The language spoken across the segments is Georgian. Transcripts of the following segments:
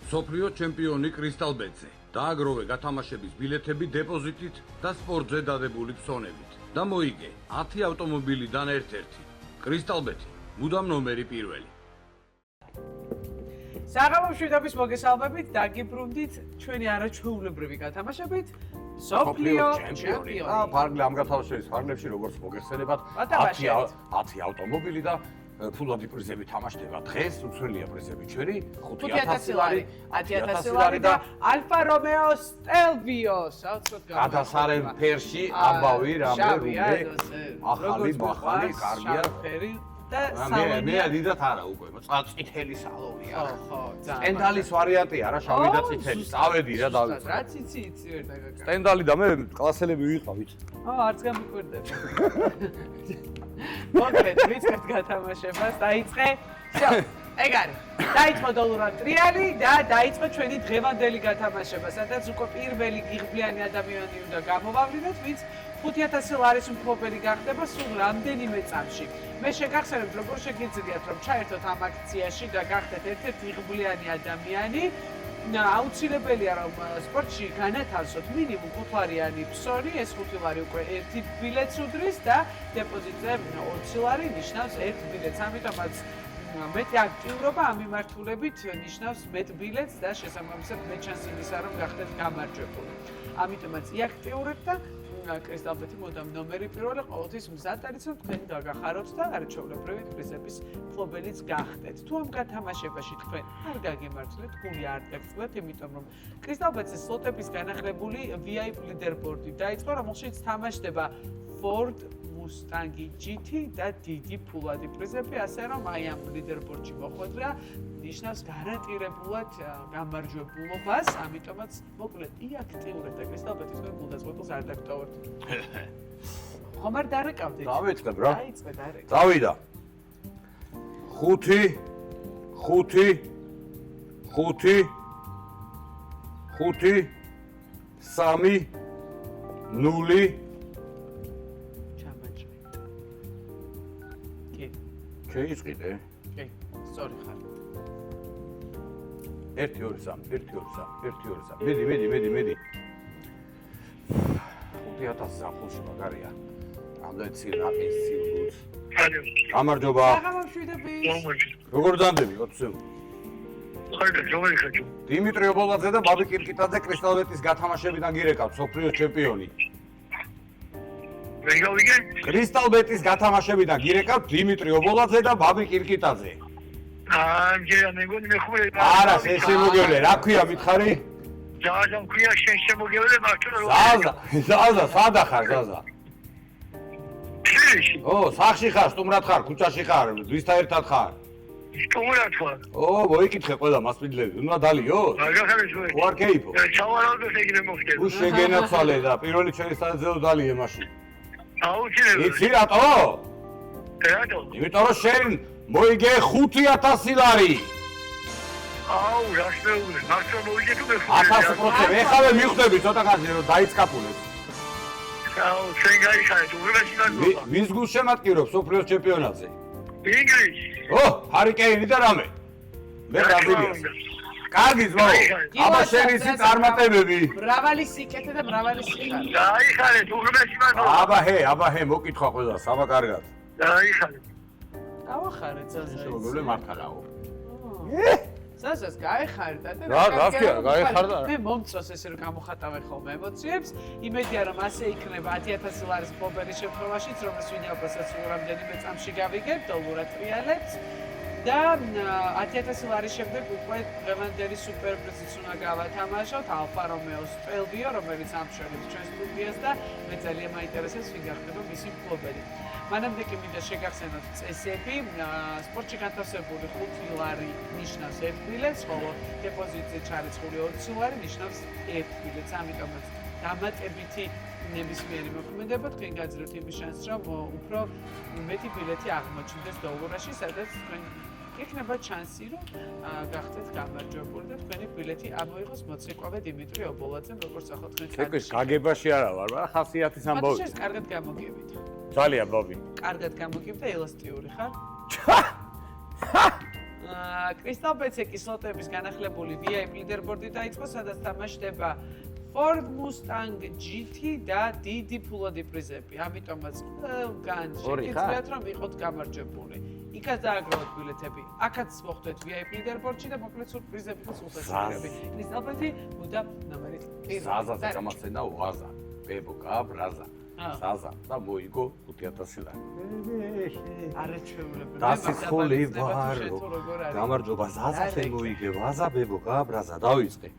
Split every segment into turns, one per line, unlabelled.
სოფლიო ჩემპიონი კრისტალბეტზე. დააგროვე გათამაშების ბილეთები დეპოზიტით და სპორტზე დადებული ფსონებით. და მოიგე 10 ავტომობილიდან ერთ-ერთი. კრისტალბეტი, მუდამ ნომერი პირველი.
საღამო მშვიდობის მოგესალმებით, დაგიბრუნდით ჩვენი არაჩვეულებრივი გათამაშებით. სოფლიო ჩემპიონი.
ფარგლი ამ გათამაშების ფარგლებში როგორც მოგეხსენებათ 10 ავტომობილი და ფულადი პრიზები თამაშდება. დღეს უცვლელია პრიზები ჩვენი 5000 ლარი,
10000 ლარი და ალფა რომეო სტელვიო.
გადასარევ ფერში ამბავი რამე ახალი მახალი კარგია.
და
მე დიდათ არა უკვე, წითელი სალონია.
ხო,
სტენდალის ვარიანტი არა, შავი და წითელი. წავედი რა დავიწყე.
რაც იცი ვერ დაგაკარგე.
სტენდალი და მე კლასელები ვიყავით.
არც გამიკვირდები. მოკლედ, ვიცით გათამაშებას, დაიწყე. всё, ეგ არის. დაიწყო დოლარად ტრიალი და დაიწყო ჩვენი დღევანდელი გათამაშება, სადაც უკვე პირველი გიღბლიანი ადამიანი უნდა გამოვავლინოთ, ვინც 5000 ლარის მფლობელი გახდება სულ რამდენიმე წამში. მე შეგახსენებთ, როგორ შეგიძლიათ რომ ჩაერთოთ ამ აქციაში და გახდეთ ერთ-ერთი ღრუბლიანი ადამიანი. აუცილებელია რომ სპორტში განათავსოთ მინიმუმ 5 ლარიანი ფსონი, ეს 5 ლარი უკვე ერთი ბილეთს უდრის და დეპოზიტზე 20 ლარი ნიშნავს ერთ ბილეთს. ამიტომაც მეტი აქტიურობა ამ მიმართულებით ნიშნავს მეტ ბილეთს და შესაბამისად მეტ შანსს იმისა რომ გახდეთ გამარჯვებული. ამიტომაც იაქტიურებთ და კრისტალბეტი მოდამ ნომერი პირველი ყოველთვის მზად არის რომ თქვენ გაგახაროთ და არაჩვეულებრივი პრიზების მფლობელიც გახდეთ. თუ ამ გათამაშებაში თქვენ არ გაგემართლეთ, გული არ გაგწევთ, იმიტომ რომ კრისტალბეტის სლოტების განახლებული VIP ლიდერბორდი დაიწყო, რომელშიც თამაშდება Ford Mustang GT და დიდი ფულადი პრიზები, ასე რომ აი ამ ლიდერბორდში მოხვედრა ნიშნავს გარანტირებულად გამარჯვებულობას, ამიტომაც მოკლედ იაქტიურებთ და კრისტალბეტის თქვენ გულდაწყვეტილს არ დაგტოვებთ. ხომ არ დარეკავდით?
დავიწყებ რა.
დაიწყე დარეკავ.
დავიდა. 5 3 0
ჩამაჭრე. კი.
შეიწყიდე.
კი, სწორი ხარ.
1 2 3 1 2 3 1 2 3 მედი 5000 საფულში მაგარია ამდენ ცირნაყის ცილგუც გამარჯობა
საღამო მშვიდობის
როგორ დამდები 20
ხარდა როგორი ხაჭო
დიმიტრი ობოლაძე და ბაბი კირკიტაძე კრისტალბეტის გათამაშებიდან გირეკავთ სოფლიოს ჩემპიონი
ვიგავიგე
კრისტალბეტის გათამაშებიდან გირეკავთ დიმიტრი ობოლაძე და ბაბი კირკიტაძე
ამჯერად მეგონი მე ხომ
არა ესე მოგევლე რა ქვია მითხარი
ზაზა მქვია შენ შემოგევლე მართლა
ზაზა სადა ხარ ზაზა
შეში
ო სახში ხარ სტუმრად ხარ ქუჩაში ხარ დვისთან ერთად ხარ
სტუმრად ხარ
ო მოიკითხე ყველა მასპინძლები უნდა დალიო
მაგახარეს ვე
ხო არ კეიფო
ჩავარავდეს ეგრე მოხდება
უ შეგენაცვალე და პირველი ჩვენი სადაძეო დალიე მაშინ
აუცილებელი
იცი რატო
რატო
იმიტომ რომ შენ მოიგე 5000 ლარი
აუ რაშნეული მართლა მოიგე თუ მე
1000% ეხლა მიხვდები ცოტა ხანზე რომ დაიწყაპულებს
აუ შენ გაიხარეთ უღრმესი მაგობა
ვის გულს შემატკივრებს სოფლიოს ჩემპიონატზე
ინგლისი
ო ჰარიკეინი და რამე მე ბრაზილიას კარგი ძმაო აბა შენ ისი წარმატებები
მრავალი სიკეთე და მრავალი სიხარი
გაიხარეთ უღრმესი მაგობა
აბა ჰე მოკითხვა ყველას აბა კარგად
გაიხარეთ
გავახარეთ ზაზა
შეგობლე მართალაო
ზაზას გაეხარდა და
რა გასკია გაეხარდა
მე მომწონს ესე რომ გამოხატავე ხოლმე ემოციებს იმედია რომ ასე იქნება 10000 ლარის მფლობელი შემთხვევაშიც რომელიც ვინაიდან პროცესულ რამდენიმე წამში გავიგებ დოლარად ტრიალებს და 10000 ლარის შემდეგ უკვე დღევანდელი სუპერპრიზიც უნდა გავათამაშოთ ალფა რომეო სტელვიო რომელიც ამშვენებს ჩვენს სტუდიას და მე ძალიან მაინტერესებს ვინ გახდება მისი მფლობელი მანამდე კი მინდა შეგახსენოთ წესები სპორტში განთავსებული 5 ლარი ნიშნავს 1 ბილეთს ხოლო დეპოზიტზე ჩარიცხული 20 ლარი ნიშნავს 1 ბილეთს ამიტომაც დამატებითი ნებისმიერი მოქმედება თქვენ გაძლევთ იმის შანსს რომ უფრო მეტი ბილეთი აღმოჩნდეს დოლარში სადაც თქვენ იქნება შანსი რომ გახდეთ გამარჯვებული და თქვენი ბილეთი ამოიღოს მოცეკვავე დიმიტრი ობოლაძემ როგორც ახლა თქვენ
ცეკვის გაგებაში არა ვარ მაგრამ ხასიათის ამბავი
მაშინ კარგად გამოგივით
ძალიან ბობი
კარგად გამოგივით და ელასტიური ხარ კრისტალ ბეტზე კისლოტების განახლებული VIP ლიდერბორდი დაიწყო, სადაც თამაშდება Ford Mustang GT და დიდი ფულადი პრიზები. ამიტომაც ყველგან შეგიძლიათ რომ იყოთ გამარჯვებული. იქაც დააგროვოთ ბილეთები. აქაც მოხვდეთ VIP ლიდერბორდში და მოკლედ სურპრიზები და სულხესრები. კრისტალ ბეტი მუდამ ნომერით 1.
ზაზას გამაცენა ვაზა, ბებოკა, ბრაზა. ზაზა და მოიგო 5000 ლარი.
არაჩვეულებრივი.
დასიხული ვარ. გამარჯობა ზაზას მოიგე, ვაზა, ბებოკა, ბრაზა. დავიწყე.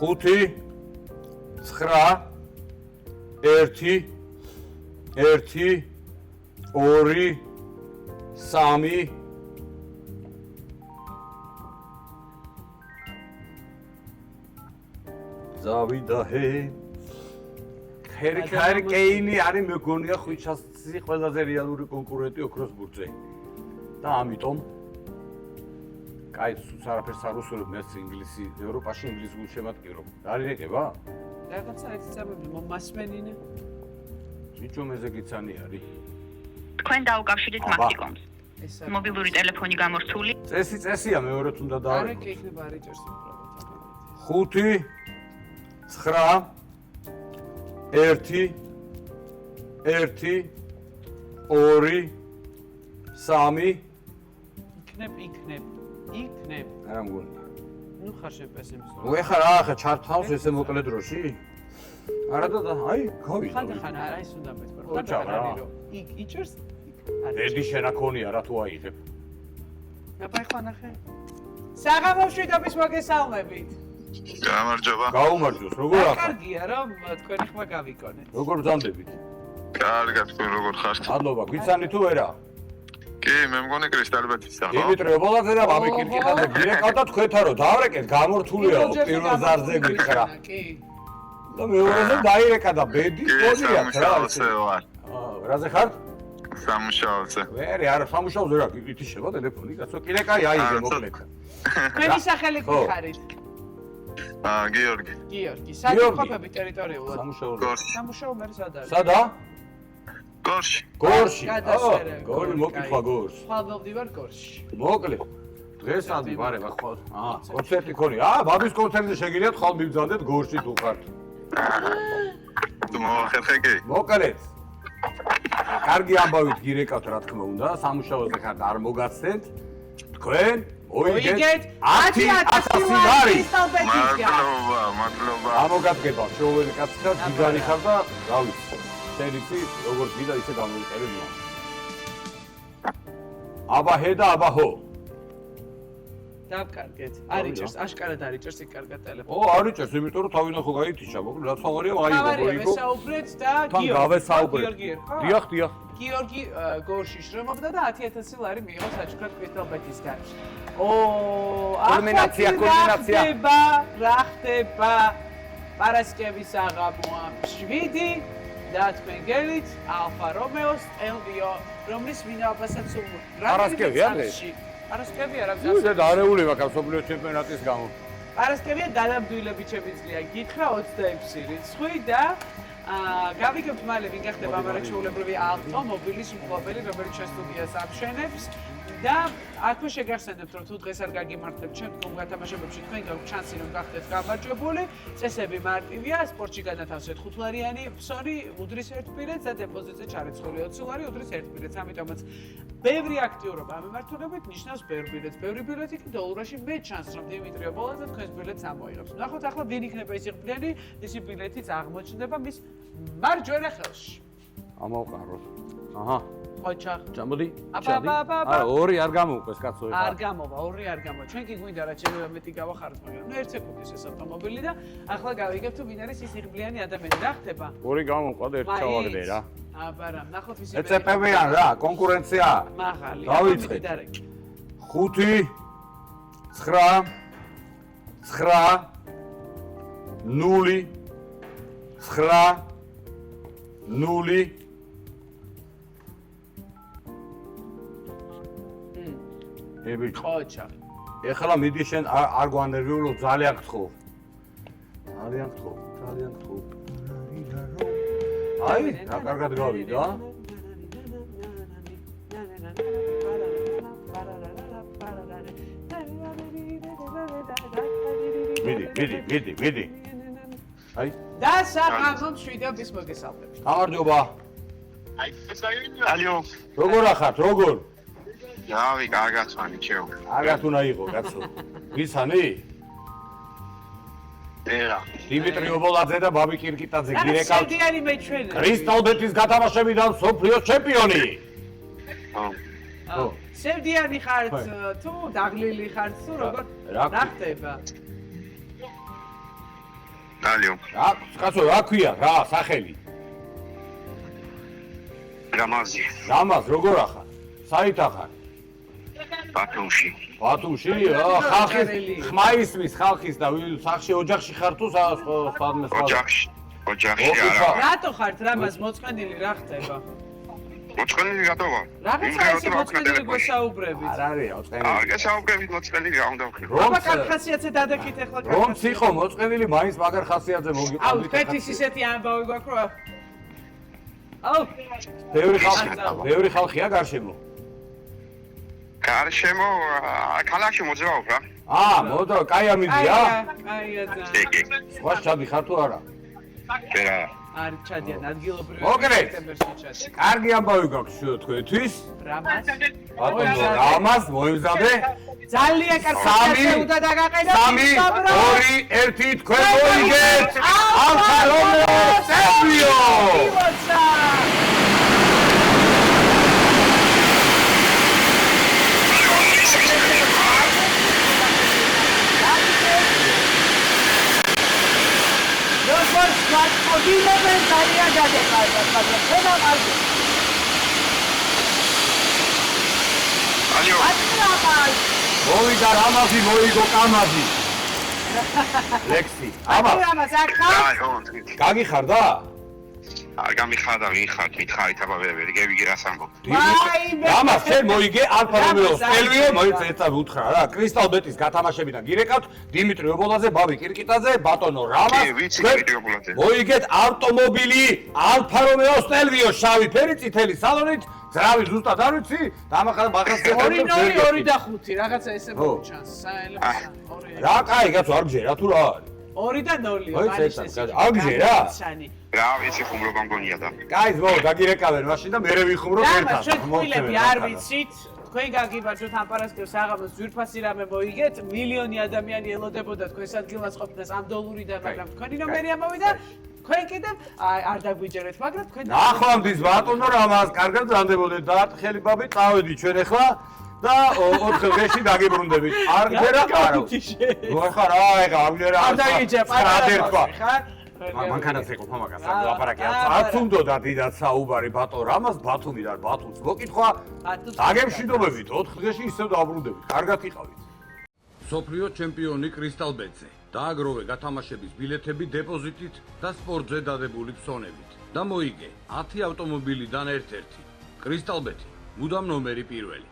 5 9 1 1 2 3 ზავიდაჰე ხერი კეინი არის მეგონია ხვიჩასი ყველაზე რეალური კონკურენტი ოქროს ბურთზე და ამიტომ კაი სულს არაფერს არ უსურვებ მე ინგლისი ევროპაში ინგლისს გულშემატკივრობ არის ეკება
რაღაცა ეცამები მომასმენინე
ბიჭო მეზე გიცანი არის
თქვენ დაუკავშირეთ მაქსიკომს მობილური ტელეფონი გამორთული
წესია მეორედ უნდა დავეკო
არა კი იქნება არიჭერს უბრალოდ
5 9 1 2 3
იქნებ
არა მგონია
ნუ ხარ შეპესებს
უეხა რა ხა ჩართავს ესე მოკლე დროში არა და აი გავიდა
ხან არა ის უნდა მეთქვა
ოჩა რა
იქ იჭერს
დედი შენაქონია რა თუ აიღებ
აბა ხო ნახე საღამოშვიდობის მოგესალმებით
გამარჯობა.
გაუმარჯოს როგორ ახლა
კარგია რომ თქვენი ხმა გავიკონეთ
როგორ ბრძანდებით
კარგად თქვენ როგორ ხართ?
მადლობა გვიცანი თუ არა
კი, მე მგონი კრისტალბეტისა, ხო?
დიმიტრი ობოლაძე და მამი კირკიტა და გირეკავდა თქვენთან რომ დავრეკეთ გამორთულია პირველ ზარზე გიხრა
კი
და მეორეზე დაირეკა და ბედი
კი,
სწორია რა
სამუშაოზე ვარ.
რაზე ხარ
სამუშაოზე.
ვერი არა სამუშაოზე რა ითიშება ტელეფონი კაცო კირეკაი აიღე მოკლედ
თქვენი სახელი გიხარით
გიორგი.
გიორგი საერთოდ ტერიტორიულად
სამუშაოზე
სამუშაო მე სად არის
სადა
გორში.
გორში
გადასერე,
გორი მოკითხვა გორში
ხვალდობდივარ გორში
მოკლედ დღეს ადი ვარება ხო კონცერტი ქონია ბაბის კონცერტზე შეგიძლიათ ხალ მიბრძანდეთ გორში თუ ხართ
თუ მოახერხე
მოკლედ კარგი ამბავით გირეკავთ რა თქმა უნდა სამუშაოზე ხართ არ მოგაცდეთ თქვენ მოიგეთ 10,000 ლარი
მადლობა.
ამოგადგება შეუველი კაცი ხარ დიდარი ხარ და რა ვიცი შენიცი როგორც გიდა ისე გამოიყენებია აბაჰე და აბაჰო
დავკარგეთ არიჭერს აშკარად არიჭერს იქ კარგად ტელეფონი
არიჭერს იმიტომ რომ თავიდან ხო გაითიშა მოკლედ რა თავარია აიღო
თავარია ვესაუბრეთ და
თან გავესაუბრეთ დიახ
გიორგი გორში შრომობდა და 10,000 ლარი მიიღო საჩუქრად კრისტალბეტისგან
კულმინაცია
რა ხდება პარასკევის აღამოა 7 და თქვენ გელით ალფა რომეოს ელვიო რომლის ვინაობასაც
პარასკევი არის
პარასკევი არა
უზე დარეული მაქვს სოფლიო ჩემპიონატის გამო
პარასკევია დადამდვილებით შემიძლია გითხრა 26 რიცხვი და გავიგებთ მალე ვინ გახდება ამარჩეულებრივი ავტომობილის მფლობელი რომელიც ჩვენ სტუდიას ამშვენებს და აქვე შეგახსენებთ რომ თუ დღეს არ გაგიმართებთ შემდგომ გათამაშებებში თქვენ გაქვთ შანსი რომ გახდეთ გამარჯვებული წესები მარტივია სპორტში განათავსეთ 5 ლარიანი ფსორი უდრის 1 ბილეთს და დეპოზიტზე ჩარეცხული 20 ლარი უდრის 1 ბილეთს ამიტომაც ბევრი აქტიურობა ამემართულებით ნიშნავს ბევრ ბილეთს ბევრი ბილეთი კი დოლარში მე ჩანს რომ დიმიტრი ობოლაძე თქვენს ბილეთს ამოიღებს ნახოთ ახლა ვინ იქნება ის ღმიანი ისი ბილეთიც აღმოჩნდება მის მარჯვენა ხელში
ამოვყაროთ აჰა
ოჩა
ჩამოდი
აბა
არა ორი არ გამოუყვეს კაცო ეხა
არ გამოვა ორი არ გამოვა ჩვენ კი გვინდა რა ჩემი მეტი გავახაროთ მაგრამ ნუ 1 სეკუნდის ეს ავტომობილი და ახლა გავიგებთ თუ ვინ არის ის ღმიანი ადამიანი რა ხდება
ორი გამოუყვა და ერთი ჩავაგდე რა
აბა რა ნახოთ ისი
ეცეპებიან რა კონკურენცია
მაღალი
5 9 0 ები
ოჩა
ეხლა მიდი შენ არ გვანერვიულობ ძალიან გთხოვ აი რა კარგად გავიდა მიდი. აი,
და საღამო მშვიდობის მოგესალმებით.
გამარჯობა.
ალიო.
როგორ ახართ, როგორ?
რავი, კარგად ვარ, ნიჩეო.
აგათ უნდა იყო, კაცო. ვისანი?
ერა.
დიმიტრი ობოლაძე და ბაბი კირკიტაძე
რა
გირეკავთ.
შედიანი მეჩვენე.
კრისტალბეთის გათამაშებიდან სოფლიოს ჩემპიონი.
ხო. შედიანი ხართ თუ დაღლილი ხართ თუ როგორ
რა
რა ხდება?
ალიო.
რა, კაცო, რა ქვია, რა, სახელი?
რამაზი.
რამაზ, როგორ ახარ? საით ახარ?
ბათუმში.
ბათუმში, ხალხის ხმა ისმის ხალხის და სახში ოჯახში ხარ თუ სხვა
ოჯახში. ოჯახში
ოფიცა.
არა.
რატო ხართ რამას მოწყენილი რა ხდება?
მოწყენილი რატო ვარ?
რაღაცა ესე მოწყენილი გესაუბრებით.
არ არის ოწყენილი.
არ გესაუბრებით მოწყენილი რა უნდა ვქნი.
აბა კარ ხასიათზე დადექით ახლა კარ.
რომ ციხო მოწყენილი მაინც მაგარ ხასიათზე
აუ,
მოგიყვანით.
თქვენთვის ისეთი ამბავი გვაქვს რა. აუ,
ბევრი ხალხია გარშემო.
გარშემო ქალაქში მოძრაობ რა.
მოდო, კაი ამიდია?
კაია და.
სხვა ჩადი ხარ თუ არა?
ერა.
არ ჩადიან ადგილობრივი.
მოგრეთ.
სექტემბერში ჩადი.
კარგი ამბავი გაქვს თქვენთვის.
რამას?
ბატონო, რამას მოემზადე?
ძალიან კარგი.
სამი,
უნდა დაგაყენო.
3, 2, 1 თქვენ მოიგეთ ალფა რომეო სერბიო.
იმოცა. როგორც გაწოდინებენ ძალიან გადაყარდა, მაგრამ ხება ყალბი.
ალიო.
აცრამალ.
მოვიდა რამაზი, მოიგო კამაზი. ლექსი. აბა,
აცრამას ახლა.
აიო.
გაგიხარ და?
არ გამიხარდა, მიხართ, მითხარით აბა ვერ გევიგე რას ამბობ.
რამაზ, შენ მოიგე ალფა რომეო სერბიო, მოიწეცა უთხრა რა. კრისტალბეთის გათამაშებიდან გირეკავთ დიმიტრი ობოლაძე, ბაბი კირკიტაძე, ბატონო რამაზ.
კი, ვიცი დიმიტრი ობოლაძე.
მოიგეთ ავტომობილი ალფა რომეო სერბიო, შავი ფერი, წითელი სალონით. ძრავი ზუსტად არ ვიცი, დამახარ მაგას
2-2 და 5, რაღაცა ესე მოუჩანს. საერთოდ 2.
რა კაი, კაცო, არ გჯერა თუ რა არის?
2 და 0.
არ გჯერა?
რა ვიცი ხუმრობა მგონია და.
კაი, ზმო, დაგირეკავენ მაშინ და მე ვიხუმრობ
და
ერთად.
ჩვენ თვილები არ ვიცით. თქვენ გაგიბარჯოთ ამ პარასკევს საღამოს ძვირფასი რამე მოიგეთ, მილიონი ადამიანი ელოდებოდა თქვენს ადგილას ყოფნას ამ დოლურიდან, მაგრამ თქვენი ნომერი ამოვიდა. თქვენ კიდევ არ დაგვიჯერეთ, მაგრამ თქვენ
ნახვამდის ბატონო რამაზ, კარგად ზანდებოდეთ და ხელი ბაბი, წავედი ჩვენ ახლა და 4 დღეში დაგიბრუნდებით. არ გჯერა არა. ხარ რა, ეხა არ გჯერა.
არ დაგიჯერა,
პატარა
ხარ?
მანქანაც ეყოფა მაგას, ლაპარაკი არ თუნდოდა დიდად საუბარი ბატონ რამაზ ბათუმიდან ბათუმს მოკითხვა. დაგემშვიდობებით 4 დღეში ისევ დაბრუნდებით. კარგად იყავით.
სოფლიო ჩემპიონი კრისტალბეთზე. დააგროვე გათამაშების ბილეთები დეპოზიტით და სპორტზე დადებული ფსონებით. და მოიგე 10 ავტომობილიდან ერთ-ერთი. კრისტალბეთი, მუდამ ნომერი პირველი.